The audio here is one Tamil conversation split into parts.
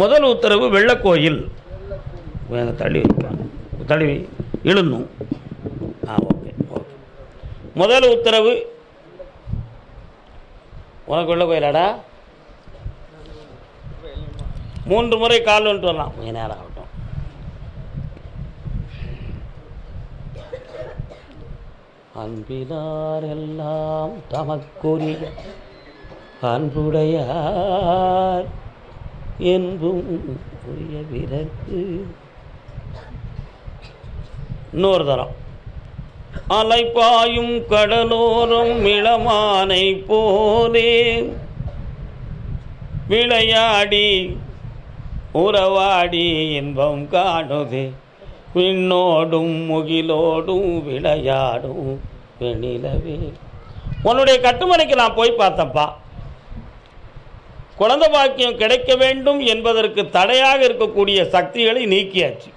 முதல் உத்தரவு வெள்ளக்கோயில் தள்ளி வைப்பாங்க, தள்ளி இழுணும். Okay okay. முதல் உத்தரவு உனக்கு வெள்ளக்கோயிலாடா 3 முறை கால் வந்துட்டு வரலாம், கொஞ்சம் நேரம் ஆகட்டும். அன்பிலார் எல்லாம் தமக்குரிய அன்புடையார் என்பும் உரிய பிறகு. இன்னொரு தரம். அலைப்பாயும் கடலோரம் இளமானை போலே விளையாடி உறவாடி இன்பம் காணுதே விண்ணோடும் முகிலோடும் விளையாடும் வெண்ணிலவே. உன்னுடைய கட்டுமனைக்கு நான் போய் பார்த்தப்பா, குழந்தை பாக்கியம் கிடைக்க வேண்டும் என்பதற்கு தடையாக இருக்கக்கூடிய சக்திகளை நீக்கியாச்சு.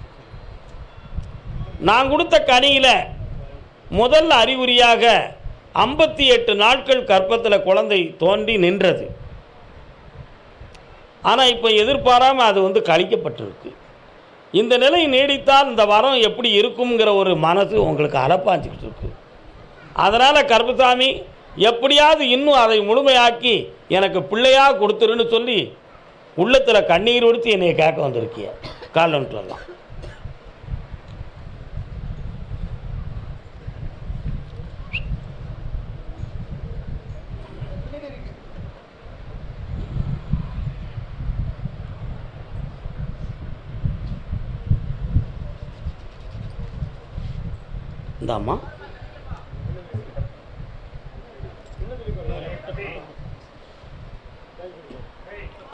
நான் கொடுத்த கனியில் முதல் அறிகுறியாக 58 நாட்கள் கர்ப்பத்தில் குழந்தை தோன்றி நின்றது. ஆனால் இப்போ எதிர்பாராமல் அது கழிக்கப்பட்டிருக்கு. இந்த நிலை நீடித்தால் இந்த வரம் எப்படி இருக்குங்கிற ஒரு மனசு உங்களுக்கு அலப்பாஞ்சிக்கிட்டு இருக்கு. அதனால் கர்ப்பசாமி எப்படியாவது இன்னும் அதை முழுமையாக்கி எனக்கு பிள்ளையாக கொடுத்துருன்னு சொல்லி உள்ளத்தில் கண்ணீர் ஒடுத்து என்னை கேட்க வந்திருக்கிய. கால் வந்துட்டு வரலாம். இந்தாம்மா,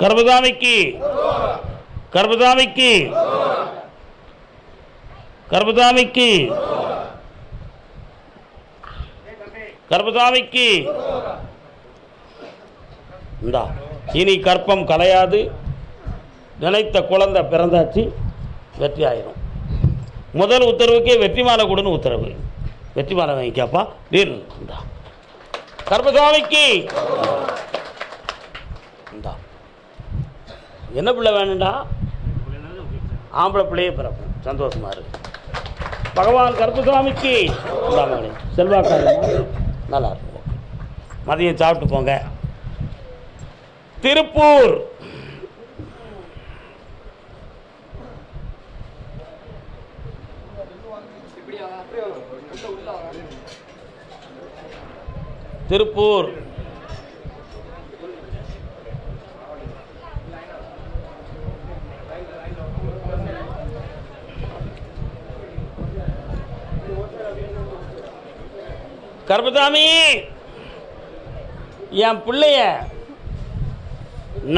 கர்ப்பசாமிக்கு கர்ப்பசாமிக்கு கர்ப்பசாமிக்கு கர்ப்பசாமிக்கு இந்தா. இனி கற்பம் கலையாது, நினைத்த குழந்தை பிறந்தாச்சு, வெற்றி ஆயிரும். முதல் உத்தரவுக்கே வெற்றி மாலை கொடுன்னு உத்தரவு. வெற்றி மாலை வாங்கிக்காப்பா. இந்தா கர்ப்பசாமிக்கு இந்தா. என்ன பிள்ளை வேணுண்டா? ஆம்பளை பிள்ளையே பிறக்கும். சந்தோஷமா இருக்கு. பகவான் கர்ப்பசாமிக்கு இந்தாங்க. செல்வாக்காரமா நல்லா இருக்கும். மதியம் சாப்பிட்டு போங்க. திருப்பூர் திருப்பூர் கர்ப்பசாமி, என் பிள்ளைய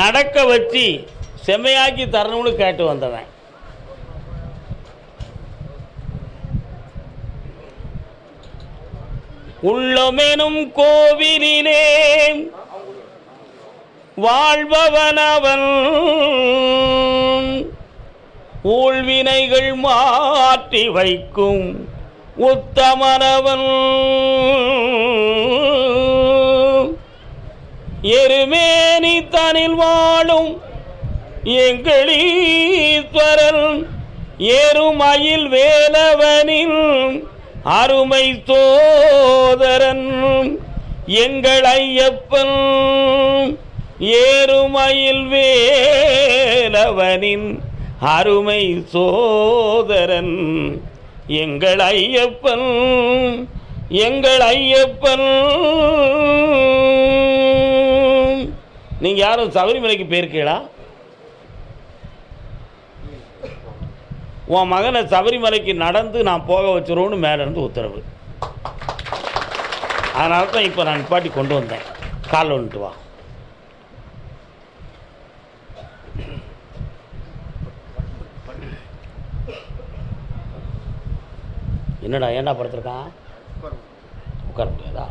நடக்க வச்சு செம்மையாக்கி தரணும்னு கேட்டு வந்தவன். உள்ளமெனும் கோவிலிலே வாழ்பவனவன், ஊழ்வினைகள் மாற்றி வைக்கும் உத்தமனவன். எருமேனி தனில் வாழும் எங்களீஸ்வரன், ஏறுமயில் வேலவனின் அருமை சோதரன் எங்கள் ஐயப்பன். ஏறுமயில் வேலவனின் அருமை சோதரன் எங்கள் ஐயப்பன், எங்கள் ஐயப்பன். நீங்க யாரும் சபரிமலைக்கு போயிருக்கீங்களா? உன் மகனை சபரிமலைக்கு நடந்து நான் போக வச்சிருவோன்னு மேலேருந்து உத்தரவு. அதனால தான் இப்போ நான் நிப்பாட்டி கொண்டு வந்தேன். கால் வந்துட்டு வா. என்னடா ஏன்டா படுத்துருக்கான்? உட்கார முடியாதா?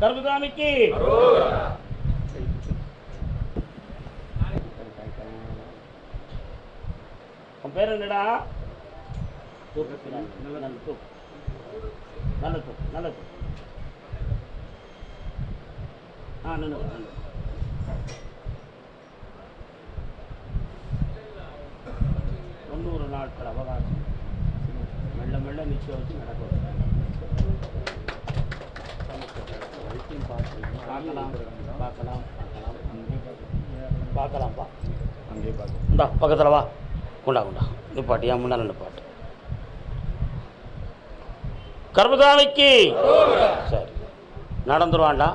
கர்ப்பசாமிக்கு உன் பேர் என்னடா? நல்ல தூக்கு, நல்ல தூக்கு, நல்ல தூக்கு. நல்ல 90 நாட்கள் அவகாசம் மெல்ல மெல்ல நிச்சயம் வச்சு நடக்க பார்க்கலாம் பார்க்கலாம் பார்க்கலாம்ப்பா. அங்கே பார்க்கலாம். இந்தா பக்கத்தில் வா, குண்டா குண்டா நிப்பாட்டு, என் முன்னால் நிப்பாட்டு. கர்மசாமிக்கு சரி நடந்துருவான்டா,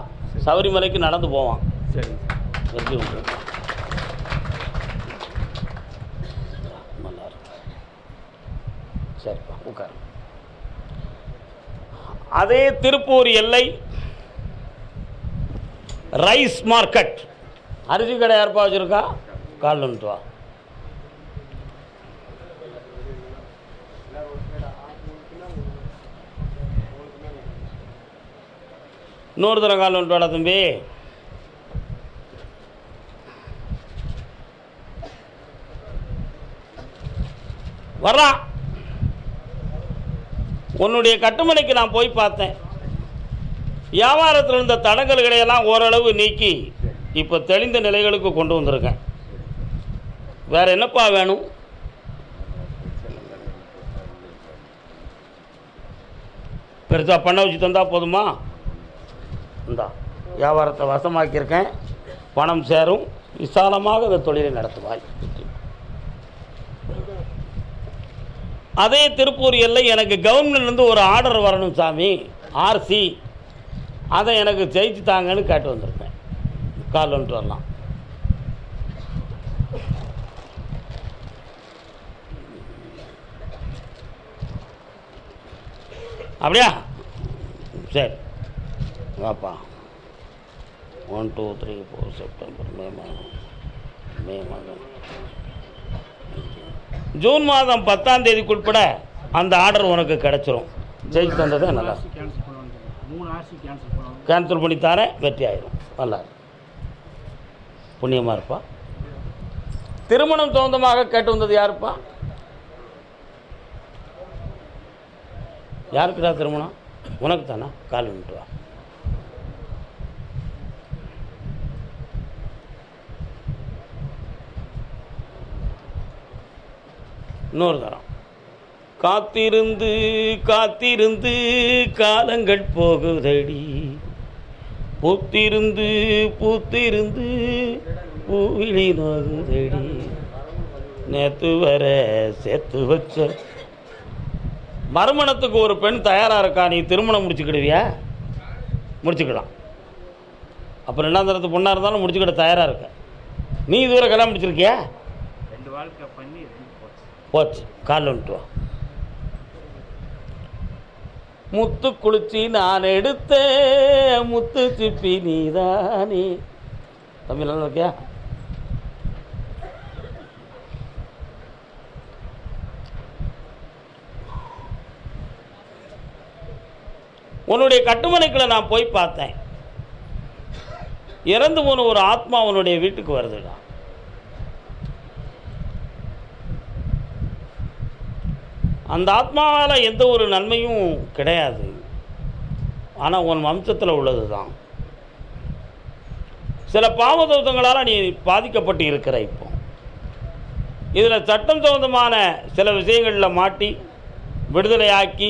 சபரிமலைக்கு நடந்து போவான். சரி வெற்றி உண்டு. நல்லா இருக்கு. சரிப்பா உட்காரு. அதே திருப்பூர் எல்லை ரைஸ் மார்க்கெட் அரிசி கடை யார்ப்பா வச்சுருக்கா? கால் நின்று வா. இன்னொரு தடவை கால் நின்று வாடா தம்பி. வர்றான். உன்னுடைய கட்டுமனைக்கு நான் போய் பார்த்தேன். வியாபாரத்தில் இருந்த தடங்கல்களையெல்லாம் ஓரளவு நீக்கி இப்போ தெளிந்த நிலைகளுக்கு கொண்டு வந்திருக்கேன். வேற என்னப்பா வேணும்? பெருசாக பண்ண வச்சு தந்தா போதுமா? இந்தா வியாபாரத்தை வசமாக்கியிருக்கேன், பணம் சேரும், விசாலமாக அந்த தொழிலை நடத்துவாய். அதே திருப்பூர் எல்லை எனக்கு கவர்மெண்ட்லேருந்து ஒரு ஆர்டர் வரணும் சாமி, ஆர்சி, அதை எனக்கு ஜெயிச்சு தாங்கன்னு கேட்டு வந்திருக்கேன். கால் வந்துட்டு வரலாம். அப்படியா? சரி வாப்பா. 1 2 3 4 செப்டம்பர் மே மாதம் ஜூன் மாதம் 10ஆம் தேதிக்குட்பட அந்த ஆர்டர் உனக்கு கிடைச்சிரும். ஜெயிச்சு தந்ததே நல்லா கேன்சல் பண்ணி தரேன், வெற்றி ஆயிரும். நல்லா புண்ணியமாக இருப்பா. திருமணம் சொந்தமாக கேட்டு வந்தது யாருப்பா? யாருக்குடா திருமணம்? உனக்கு தானா? கால் விட்டு வா. இன்னொரு தரம். காத்திருந்து காத்திருந்து காலங்கள் போகுதடி, பூத்திருந்து பூத்திருந்து பூவிழி நோகுதடி, நேற்று வர சேர்த்து வச்ச. மறுமணத்துக்கு ஒரு பெண் தயாராக இருக்கா, நீ திருமணம் முடிச்சுக்கிடுவியா? முடிச்சுக்கலாம். அப்புறம் ரெண்டாம் தரத்து பொண்ணாக இருந்தாலும் முடிச்சுக்கிட தயாராக இருக்க. நீ இதுவரை கல்யாணம் முடிச்சிருக்கியா? 2 வாழ்க்கை பண்ணி போச்சு. கால் வந்துட்டு வா. முத்து குளிச்சி நான் எடுத்த முத்து சிப்பி நீதானே. தம்பி நல்லா இருக்கியா? உன்னுடைய கட்டுமனைக்குள்ள நான் போய் பார்த்தேன். இறந்து போன ஒரு ஆத்மா உன்னுடைய வீட்டுக்கு வருதுடா. அந்த ஆத்மாவால் எந்த ஒரு நன்மையும் கிடையாது. ஆனால் உன் வம்சத்தில் உள்ளது தான். சில பாவதோஷங்களால் நீ பாதிக்கப்பட்டு இருக்கிற. இப்போ இதில் சட்டம் சம்பந்தமான சில விஷயங்களில் மாட்டி விடுதலையாக்கி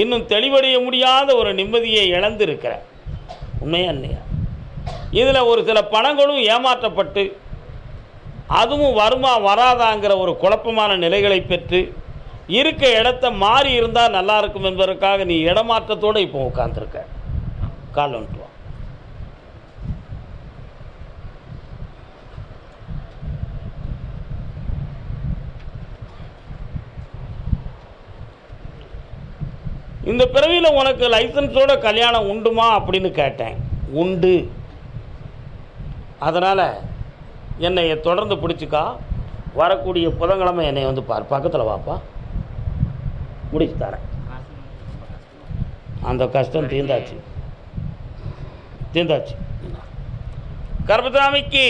இன்னும் தெளிவடைய முடியாத ஒரு நிம்மதியை இழந்திருக்கிற. உண்மையா இல்லையா? இதில் ஒரு சில பணங்களும் ஏமாற்றப்பட்டு அதுவும் வருமா வராதாங்கிற ஒரு குழப்பமான நிலைகளை பெற்று இருக்க இடத்த மாறி இருந்தால் நல்லா இருக்கும் என்பதற்காக நீ இடமாற்றத்தோடு இப்போ உட்காந்துருக்க. கால் வந்துட்டு வா. இந்த பிறவியில் உனக்கு லைசன்ஸோட கல்யாணம் உண்டுமா அப்படின்னு கேட்டேன். உண்டு. அதனால் என்னை தொடர்ந்து பிடிச்சிக்கா. வரக்கூடிய புதன்கிழமை என்னை வந்து பார். பக்கத்தில் வாப்பா, முடிச்சு தரேன். அந்த கஷ்டம் தீர்ந்தாச்சு, தீர்ந்தாச்சு. கர்மசாமிக்கு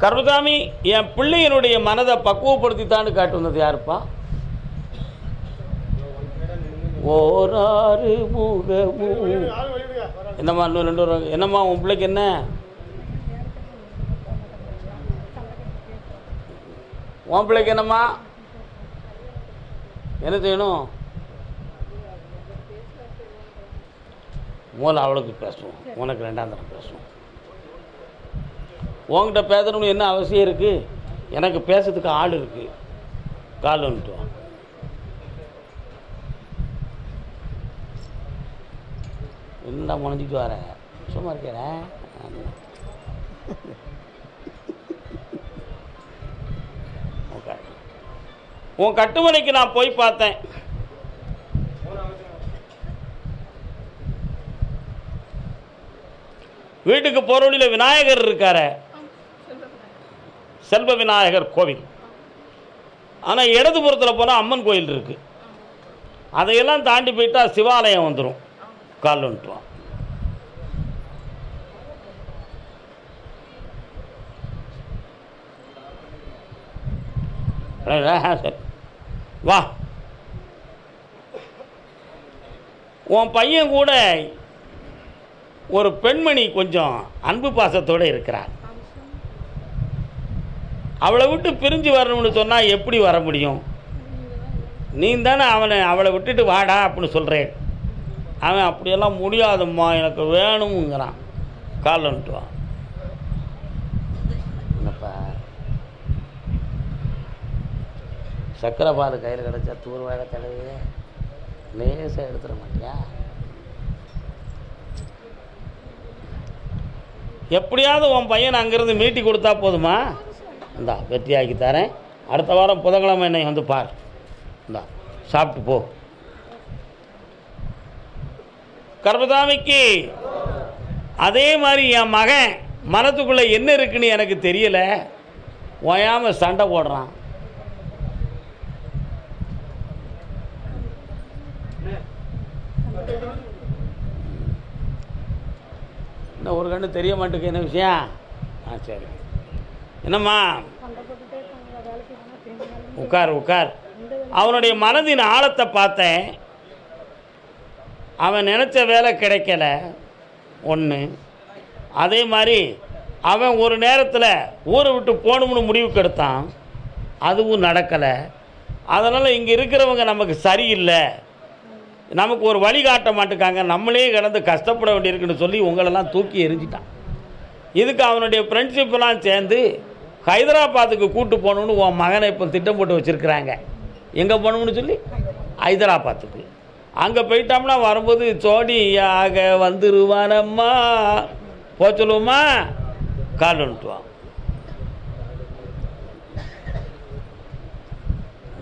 கர்மசாமி என் பிள்ளையினுடைய மனதை பக்குவப்படுத்தித்தான்னு காட்டு வந்தது யாருப்பா? ஓராறு முகமும். என்னம்மா இன்னும் 2 வரும். என்னம்மா உன் பிள்ளைக்கு என்ன? உன் பிள்ளைக்கு என்னம்மா? என்ன செய்யணும்? மூலம் அவளுக்கு பேசுவோம், உனக்கு 2ஆம் தரம் பேசுவோம். உங்ககிட்ட பேசணும்னு என்ன அவசியம் இருக்குது? எனக்கு பேசுறதுக்கு ஆள் இருக்குது. கால் வந்துட்டு வா. என்ன முனைஞ்சிட்டு வர? சும்மா இருக்கிறேன். உன் கட்டுமனைக்கு நான் போய் பார்த்தேன். வீட்டுக்கு போகிற வழியில் விநாயகர் இருக்கார, செல்வ விநாயகர் கோவில். ஆனால் இடதுபுறத்தில் போனால் அம்மன் கோயில் இருக்குது. அதையெல்லாம் தாண்டி போயிட்டா சிவாலயம் வந்துடும். கால் வந்துட்டுவான். சரி வா. உன் பையன் கூட ஒரு பெண்மணி கொஞ்சம் அன்பு பாசத்தோடு இருக்கிறார். அவளை விட்டு பிரிஞ்சு வரணும்னு சொன்னால் எப்படி வர முடியும்? நீ தானே அவளை விட்டுட்டு வாடா அப்படின்னு சொல்கிறேன். அவன் அப்படியெல்லாம் முடியாதும்மா, எனக்கு வேணுங்கிறான். கால் வந்துட்டுவான். என்னப்பா சக்கரை பால் கையில் கிடச்சா தூர்வாழ தலையே லேசாக எடுத்துட மாட்டியா? எப்படியாவது உன் பையன் அங்கேருந்து மீட்டி கொடுத்தா போதுமா? இந்தா வெற்றியாக்கி தரேன். அடுத்த வாரம் புதன்கிழமை என்னை வந்து பார். இந்தா சாப்பிட்டு போ. கர்மசாமிக்கு அதே மாதிரி என் மகன் மனத்துக்குள்ளே என்ன இருக்குன்னு எனக்கு தெரியலை, ஓயாமல் சண்டை போடுறான். இன்னும் ஒரு கண்ணு தெரிய மாட்டேங்க. என்ன விஷயம்? சரி. என்னம்மா? உட்கார் உட்கார். அவனுடைய மனதின் ஆழத்தை பார்த்தேன். அவன் நினச்ச வேலை கிடைக்கல ஒன்று. அதே மாதிரி அவன் ஒரு நேரத்தில் ஊரை விட்டு போகணும்னு முடிவுக்கு எடுத்தான், அதுவும் நடக்கலை. அதனால் இங்கே இருக்கிறவங்க நமக்கு சரியில்லை, நமக்கு ஒரு வழி காட்ட மாட்டேங்காங்க, நம்மளே கிடந்து கஷ்டப்பட வேண்டியிருக்குன்னு சொல்லி உங்களெல்லாம் தூக்கி எரிஞ்சிட்டான். இதுக்கு அவனுடைய ஃப்ரெண்ட்ஷிப்பெல்லாம் சேர்ந்து ஹைதராபாத்துக்கு கூட்டு போகணுன்னு உன் மகனை இப்போ திட்டம் போட்டு வச்சுருக்குறாங்க. எங்கே போகணும்னு சொல்லி? ஹைதராபாத்துக்கு. அங்கே போயிட்டோம்னா வரும்போது சோடியாக வந்துருவானம்மா போ சொல்லுவோமா? கால் வந்துட்டுவான்.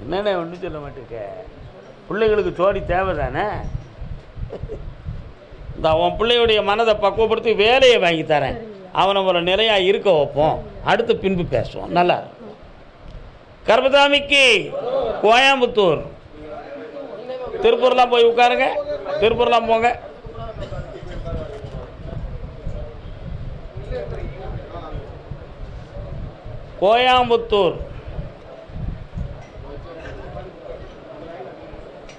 என்னென்ன ஒன்றும் சொல்ல மாட்டேங்க. பிள்ளைகளுக்கு ஜோடி தேவை தானே. இந்த அவன் பிள்ளையுடைய மனதை பக்குவப்படுத்தி வேலையை வாங்கி தரேன். அவனை ஒரு நிலையாக இருக்க வைப்போம். அடுத்து பின்பு பேசுவோம். நல்லா கர்மசாமிக்கு கோயம்புத்தூர், திருப்பூர்லாம் போய் உட்காருங்க. திருப்பூர்லாம் போங்க. கோயம்புத்தூர்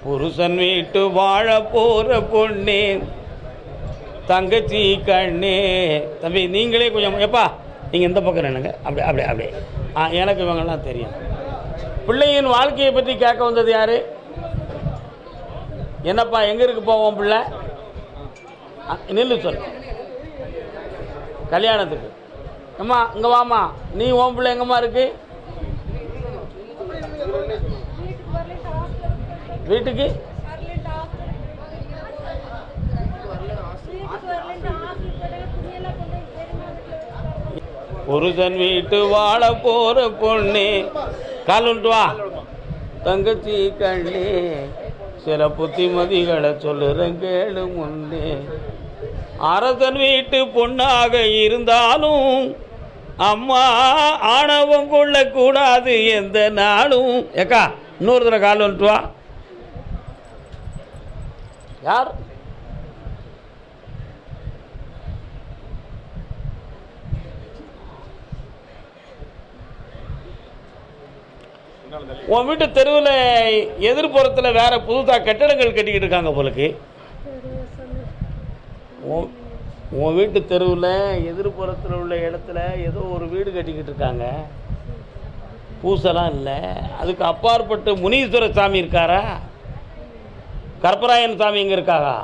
புருஷன் வீட்டு வாழ போகிற பொண்ணே தங்கச்சி கண்ணே. தம்பி நீங்களே கொஞ்சம் எப்பா நீங்கள் இந்த பக்கம் என்னங்க அப்படி அப்படி அப்படி. எனக்கு இவங்கெல்லாம் தெரியும். பிள்ளையின் வாழ்க்கையை பற்றி கேட்க வந்தது யார்? என்னப்பா எங்கே இருக்கு போவோம் பிள்ளை? நில்லு சொல். கல்யாணத்துக்கு. அம்மா இங்கே வாம்மா. நீ உன் பிள்ளை எங்கம்மா இருக்கு? வீட்டுக்கு புருஷன் வீட்டு வாழ போற பொண்ணு காலுண்டு வா தங்கச்சி கண்ணே சில புத்திமதிகளை சொல்லுறேன் கேளு முன்னே. அரசன் வீட்டு பொண்ணாக இருந்தாலும் அம்மா ஆணவம் கொள்ளக்கூடாது எந்த நாளும். ஏக்கா இன்னொரு தடவை கால் வந்துட்டு வா. யார்? உன் வீட்டு தெருவில் எதிர்ப்புறத்தில் வேற புதுசாக கட்டடங்கள் கட்டிக்கிட்டு இருக்காங்க போலுக்கு. உன் வீட்டு தெருவில் எதிர்ப்புறத்தில் உள்ள இடத்துல ஏதோ ஒரு வீடு கட்டிக்கிட்டு இருக்காங்க. பூசெல்லாம் இல்லை. அதுக்கு அப்பாற்பட்டு முனீஸ்வர சாமி இருக்காரா? கற்பராயன் சாமி இங்கே இருக்காரா?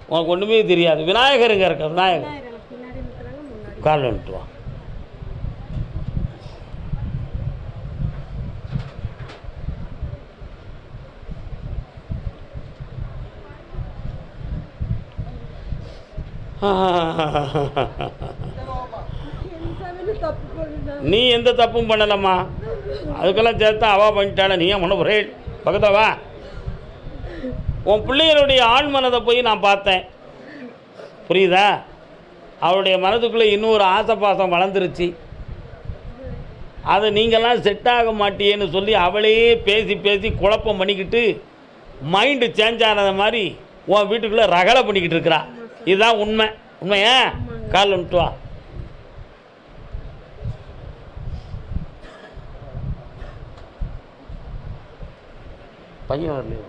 உனக்கு ஒன்றுமே தெரியாது. விநாயகர் இங்கே இருக்கா? விநாயகர் கால் வந்துட்டு வா. நீ எந்த தப்பும் பண்ணலம்மா. அதுக்கெல்லாம் சேர்த்தா அவா பண்ணிட்டால. நீ ஏன் பண்ண போறே? பக்கத்தவா உன் பிள்ளைகளுடைய ஆண் மனதை போய் நான் பார்த்தேன். புரியுதா? அவளுடைய மனதுக்குள்ளே இன்னொரு ஆசை பாசம் வளர்ந்துருச்சு. அதை நீங்கள்லாம் செட் ஆக மாட்டியேன்னு சொல்லி அவளே பேசி பேசி குழப்பம் பண்ணிக்கிட்டு மைண்டு சேஞ்ச் ஆனது மாதிரி உன் வீட்டுக்குள்ளே ரகலை பண்ணிக்கிட்டு இருக்கிறா. இதுதான் உண்மை. உண்மையா? கால் வந்துட்டு வா. பையன் வரலையோ?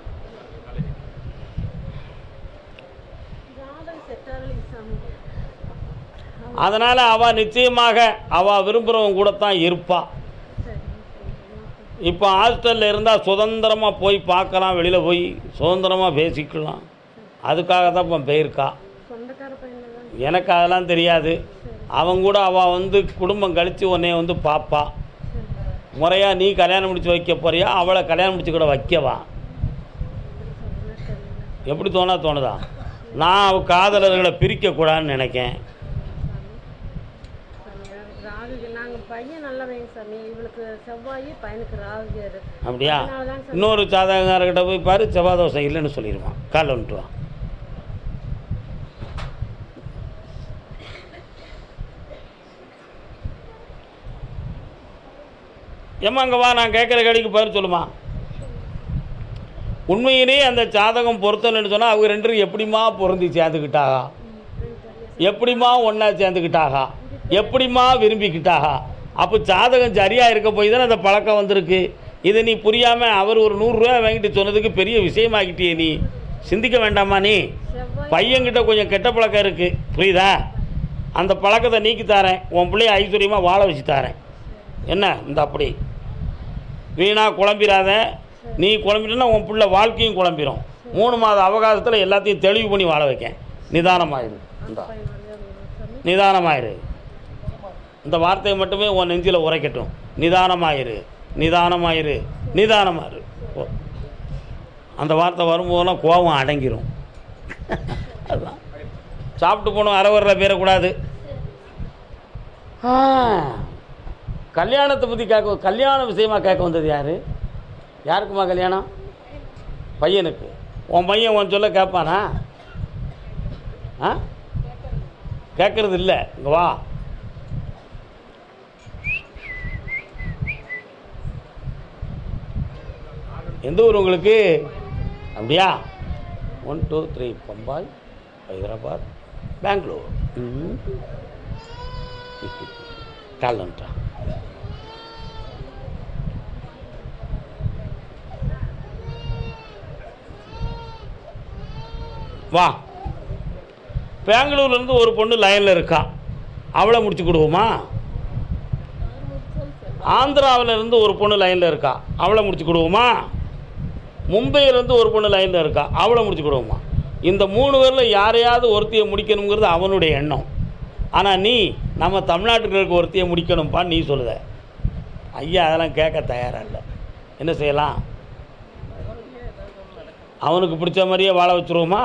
அதனால் அவள் நிச்சயமாக அவள் விரும்புகிறவங்க கூட தான் இருப்பாள். இப்போ ஹாஸ்டலில் இருந்தால் சுதந்திரமாக போய் பார்க்கலாம், வெளியில் போய் சுதந்திரமாக பேசிக்கலாம். அதுக்காக தான் இப்போ போயிருக்கா. எனக்கு அதெல்லாம் தெரியாது. அவன் கூட அவள் வந்து குடும்பம் கழித்து உன்னைய வந்து பார்ப்பா. முறையாக நீ கல்யாணம் முடிச்சு வைக்க போறியா, அவளை கல்யாணம் முடிச்சு கூட வைக்கவா? எப்படி தோணுதா? நான் அவள் காதலர்களை பிரிக்கக்கூடாதுன்னு நினைக்கேன். அப்படியா? இன்னொரு சாதகக்காரர்கிட்ட போய் பாரு, செவ்வாய் தோசை இல்லைன்னு சொல்லிடுவான். காலைல வந்துட்டு வா. ஏம்மா அங்கே வா, நான் கேட்குற கேள்விக்கு பதில் சொல்லுமா. உண்மையிலே அந்த ஜாதகம் பொருத்தலைன்னு சொன்னால் அவங்க ரெண்டு பேரும் எப்படிமா பொருந்தி சேர்ந்துக்கிட்டாகா? எப்படிமா ஒன்றா சேர்ந்துக்கிட்டாகா? எப்படிமா விரும்பிக்கிட்டாகா? அப்போ ஜாதகம் சரியாக இருக்க போய் தானே அந்த பழக்கம் வந்திருக்கு. இதை நீ புரியாமல் அவர் ஒரு 100 ரூபா வாங்கிட்டு சொன்னதுக்கு பெரிய விஷயமாகிட்டியே. நீ சிந்திக்க வேண்டாமா? நீ பையன்கிட்ட கொஞ்சம் கெட்ட பழக்கம் இருக்குது, புரியுதா? அந்த பழக்கத்தை நீக்கி தாரேன். உன் பிள்ளைய ஐஸ்வர்யமாக வாழ வச்சு தாரேன். என்ன இந்த அப்படி வீணாக குழம்பிடாத. நீ குழம்பிட்டன்னா உன் பிள்ளை வாழ்க்கையும் குழம்பிடும். 3 மாத அவகாசத்தில் எல்லாத்தையும் தெளிவு பண்ணி வாழ வைக்கேன். நிதானமாயிரு. நிதானமாயிரு. இந்த வார்த்தையை மட்டுமே உன் நெஞ்சில் உரைக்கட்டும். நிதானமாயிரு, நிதானமாயிரு, நிதானமாயிரு. அந்த வார்த்தை வரும்போதெல்லாம் கோபம் அடங்கிடும். அதுதான் சாப்பிட்டு போகணும். அறவரில் பேரக்கூடாது. கல்யாணத்தை பற்றி கேட்க, கல்யாண விஷயமாக கேட்க வந்தது யார்? யாருக்குமா கல்யாணம்? பையனுக்கு. உன் பையன் உன் சொல்ல கேட்பானா? கேட்கறது இல்லை. இங்கே வா. எந்த ஊர் உங்களுக்கு? அப்படியா? 1 2 3 பம்பாய், ஹைதராபாத், பெங்களூர். காலன்ட்டா வா. பெங்களூர்லேருந்து ஒரு பொண்ணு லைனில் இருக்கா. அவளை முடிச்சு கொடுவோமா? ஆந்திராவிலேருந்து ஒரு பொண்ணு லைனில் இருக்கா. அவளை முடிச்சு கொடுவோமா? மும்பையிலேருந்து ஒரு பொண்ணு லைனில் இருக்கா. அவளை முடிச்சு கொடுவோமா? இந்த 3 பேரில் யாரையாவது ஒருத்தியை முடிக்கணுங்கிறது அவனுடைய எண்ணம். ஆனால் நீ நம்ம தமிழ்நாட்டுக்கு இருக்க ஒருத்தியை முடிக்கணும்ப்பா நீ சொல்லுத. ஐயா அதெல்லாம் கேட்க தயாராக இல்லை. என்ன செய்யலாம்? அவனுக்கு பிடிச்ச மாதிரியே வாழ வச்சுருவோமா?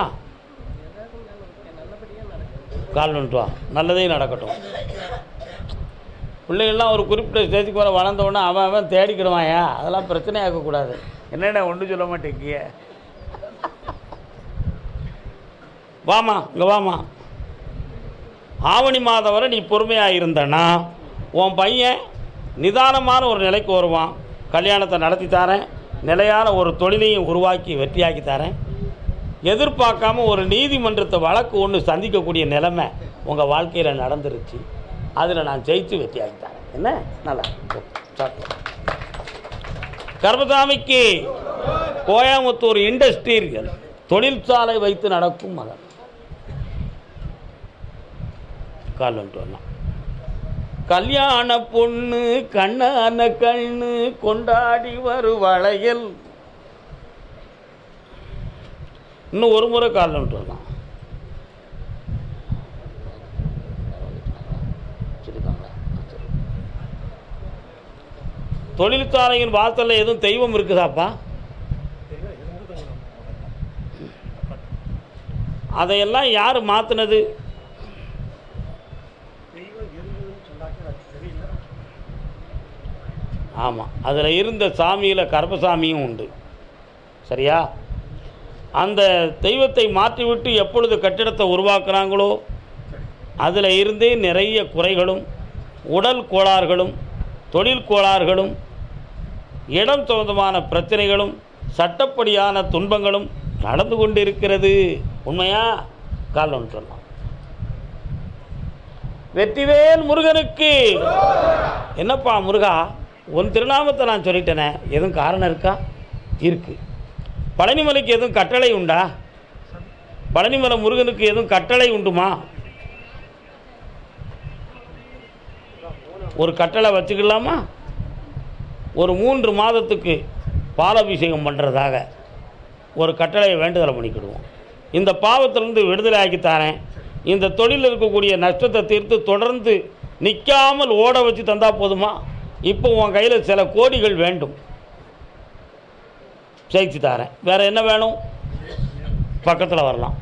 கால் வந்துட்டு. நல்லதே நடக்கட்டும். பிள்ளைகள்லாம் ஒரு குறிப்பிட்ட ஸ்டேஜுக்கு வர வளர்ந்தவுடனே அவன் தேடிக்கிடுவாயா. அதெல்லாம் பிரச்சனையாக இருக்கக்கூடாது. என்னென்ன ஒன்றும் சொல்ல மாட்டேங்கிய. வாமா, இங்கே வாமா. ஆவணி மாதம் வரை நீ பொறுமையாக இருந்தனா உன் பையன் நிதானமான ஒரு நிலைக்கு வருவான். கல்யாணத்தை நடத்தி தரேன். நிலையான ஒரு தொழிலையும் உருவாக்கி வெற்றியாக்கி தரேன். எதிர்பார்க்காம ஒரு நீதிமன்றத்தை வழக்கு ஒன்று சந்திக்கக்கூடிய நிலைமை உங்கள் வாழ்க்கையில் நடந்துருச்சு. அதில் நான் ஜெயித்து வெற்றியாக்கி தரேன். என்ன நல்லா சாப்பிட்டு கர்மசாமிக்கு கோயம்புத்தூர் இண்டஸ்ட்ரியல் தொழிற்சாலை வைத்து நடக்கும் மகன். கால் வந்துட்டு வரலாம். கல்யாண பொண்ணு கண்ணான கண்ணு கொண்டாடி வரும் வளையல். இன்னும் ஒரு முறை கால் வந்துட்டு வரலாம். தொழிற்சாலையின் வாசல்ல எதுவும் தெய்வம் இருக்குதாப்பா? அதையெல்லாம் யார் மாற்றினது? ஆமாம், அதில் இருந்த சாமியில் கர்மசாமியும் உண்டு. சரியா? அந்த தெய்வத்தை மாற்றிவிட்டு எப்பொழுது கட்டிடத்தை உருவாக்குறாங்களோ அதில் இருந்தே நிறைய குறைகளும் உடல் கோளாறுகளும் தொழில் கோளாறுகளும் இடம் சம்பந்தமான பிரச்சனைகளும் சட்டப்படியான துன்பங்களும் நடந்து கொண்டு இருக்கிறது. உண்மையா? கால் ஒன்று சொல்லலாம். வெற்றிவேல் முருகனுக்கு. என்னப்பா முருகா, உன் திருநாமத்தை நான் சொல்லிட்டேனே, எதுவும் காரணம் இருக்கா? இருக்கு. பழனிமலைக்கு எதுவும் கட்டளை உண்டா? பழனிமலை முருகனுக்கு எதுவும் கட்டளை உண்டுமா? ஒரு கட்டளை வச்சுக்கலாமா? ஒரு 3 மாதத்துக்கு பாலாபிஷேகம் பண்ணுறதாக ஒரு கட்டளையை வேண்டுதலை பண்ணிக்கிடுவோம். இந்த பாவத்திலிருந்து விடுதலை ஆக்கித்தாரேன், இந்த தொழிலில் இருக்கக்கூடிய நஷ்டத்தை தீர்த்து தொடர்ந்து நிற்காமல் ஓட வச்சு தந்தால் போதுமா? இப்போ உன் கையில் சில கோடிகள் வேண்டும், ஜெயிச்சு தாரேன். வேறு என்ன வேணும்? பக்கத்தில் வரலாம்.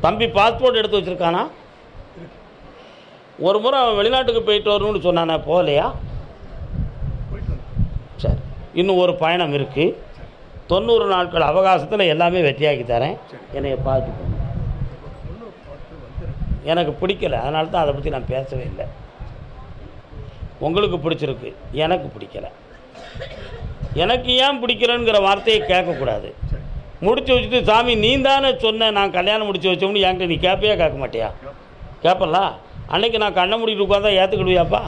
தம்பி பாஸ்போர்ட் எடுத்து வச்சுருக்கானா? ஒரு முறை அவன் வெளிநாட்டுக்கு போயிட்டு வரணும்னு சொன்னானே, போகலையா? சரி, இன்னும் ஒரு பயணம் இருக்குது. 90 நாட்கள் அவகாசத்தில் எல்லாமே வெற்றியாக்கி தரேன். என்னைய பார்த்துக்கணும். எனக்கு பிடிக்கலை, அதனால தான் அதை பற்றி நான் பேசவே இல்லை. உங்களுக்கு பிடிச்சிருக்கு, எனக்கு பிடிக்கலை. எனக்கு ஏன் பிடிக்கலங்கிற வார்த்தையை கேட்கக்கூடாது. முடிச்சு வச்சுட்டு சாமி நீ தானே சொன்ன நான் கல்யாணம் முடிச்சு வச்சோம்னு என்கிட்ட நீ கேட்பையா கேட்க மாட்டியா? கேட்பல. அன்னைக்கு நான் கண்ணை மூடிட்டு உட்காந்தா ஏற்றுக்கிடுவியாப்பா?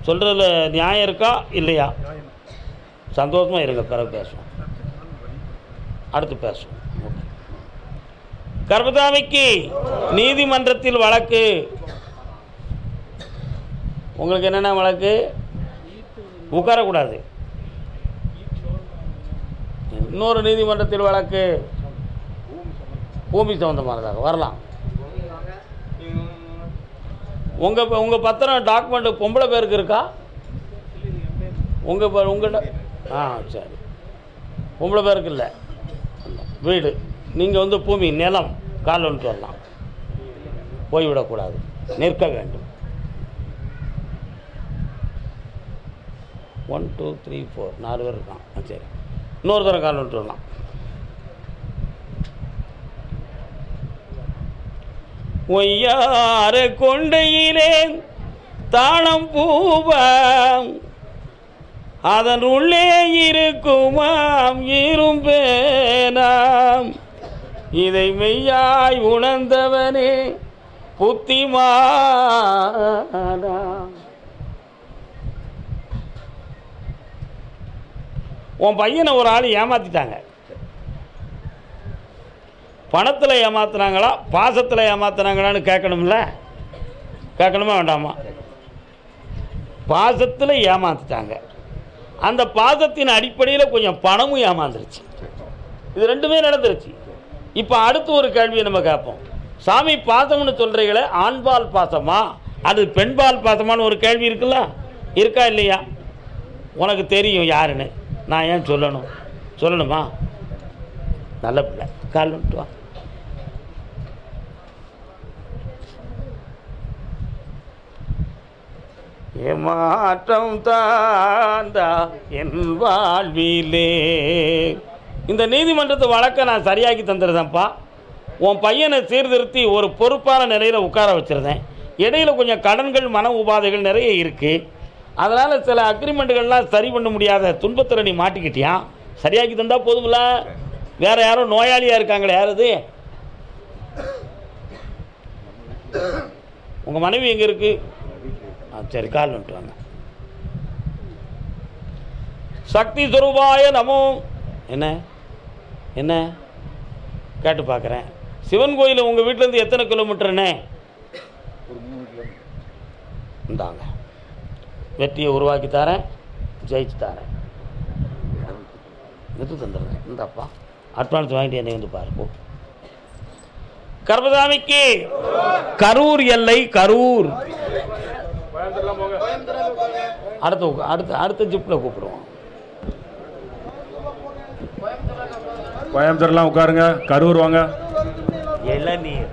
சொல்கிறதுல நியாயம் இருக்கா இல்லையா? சந்தோஷமாக இருங்க, பிறகு பேசுவோம். அடுத்து பேசுவோம். கர்மசாமிக்கு நீதிமன்றத்தில் வழக்கு. உங்களுக்கு என்னென்ன வழக்கு? உட்காரக்கூடாது. இன்னொரு நீதிமன்றத்தில் வழக்கு பூமி சம்பந்தமானதாக வரலாம். உங்கள் பத்திரம் டாக்குமெண்ட் பொம்பளை பேருக்கு இருக்கா? உங்கள்கிட்ட சரி, பொம்பளை பேருக்கு இல்லை. வீடு நீங்கள் பூமி நிலம் கால் ஒன்று வரலாம். போய்விடக்கூடாது, நிற்க வேண்டும். 1 2 3 4 4 பேர் இருக்கான். சரி, இன்னொரு தரம் கால் ஒன்று வரலாம். ஒய்யார கொண்டையிலே தாளம் பூவாம் அதன் உள்ளே இருக்குமாம் இரும்பேனாம் இதை மெய்யாய் உணர்ந்தவனே புத்திமானாம். உன் பையனை ஒரு ஆள் ஏமாற்றிட்டாங்க. பணத்தில் ஏமாத்துனாங்களா பாசத்தில் ஏமாத்துனாங்களான்னு கேட்கணும்ல? கேட்கணுமா வேண்டாமா? பாசத்தில் ஏமாற்றிட்டாங்க. அந்த பாசத்தின் அடிப்படையில் கொஞ்சம் பணமும் ஏமாந்துருச்சு. இது ரெண்டுமே நடந்துருச்சு. இப்போ அடுத்து ஒரு கேள்வியை நம்ம கேட்போம். சாமி பாசம்னு சொல்கிறீங்களே, ஆண்பால் பாசமா அது பெண்பால் பாசமானு ஒரு கேள்வி இருக்குல்ல? இருக்கா இல்லையா? உனக்கு தெரியும் யாருன்னு, நான் ஏன் சொல்லணும்? சொல்லணுமா? நல்ல பிள்ளை, கால் விட்டு வா. ஏமாற்றம் தாண்டா என் வாழ்விலே. இந்த நீதிமன்றத்து வழக்கை நான் சரியாக்கி தந்துடுறேன்ப்பா. உன் பையனை சீர்திருத்தி ஒரு பொறுப்பான நிலையில் உட்கார வச்சுருந்தேன். இடையில் கொஞ்சம் கடன்கள் மன உபாதைகள் நிறைய இருக்குது. அதனால் சில அக்ரிமெண்ட்டுகள்லாம் சரி பண்ண முடியாத துன்பத்தில் நீ மாட்டிக்கிட்டியான். சரியாக்கி தந்தால் போதுமில்ல? வேறு யாரும் நோயாளியாக இருக்காங்களே, யார் அது? உங்கள் மனைவி எங்கே இருக்குது? சரி, கால் வந்துட்டு வாங்க. சக்தி ஸ்வரூபாய நமோ. என்ன என்ன கேட்டு பார்க்குறேன். சிவன் கோயில் உங்கள் வீட்டிலேருந்து எத்தனை கிலோமீட்டருண்ணே? இந்தாங்க, வெற்றியை உருவாக்கி தரேன், ஜெயிச்சு தரேன், எது தந்துடுறேன். இந்தாப்பா அட்வான்ஸ் வாங்கிட்டு என்னை வந்து பாருப்போ. கர்மசாமிக்கு கரூர் எல்லை, கரூர். அடுத்த ஜிப்பில் கூப்பிடுவோம். கோயம்புத்தூர்லாம் உட்காருங்க, கரூர் வாங்க. இளநீர்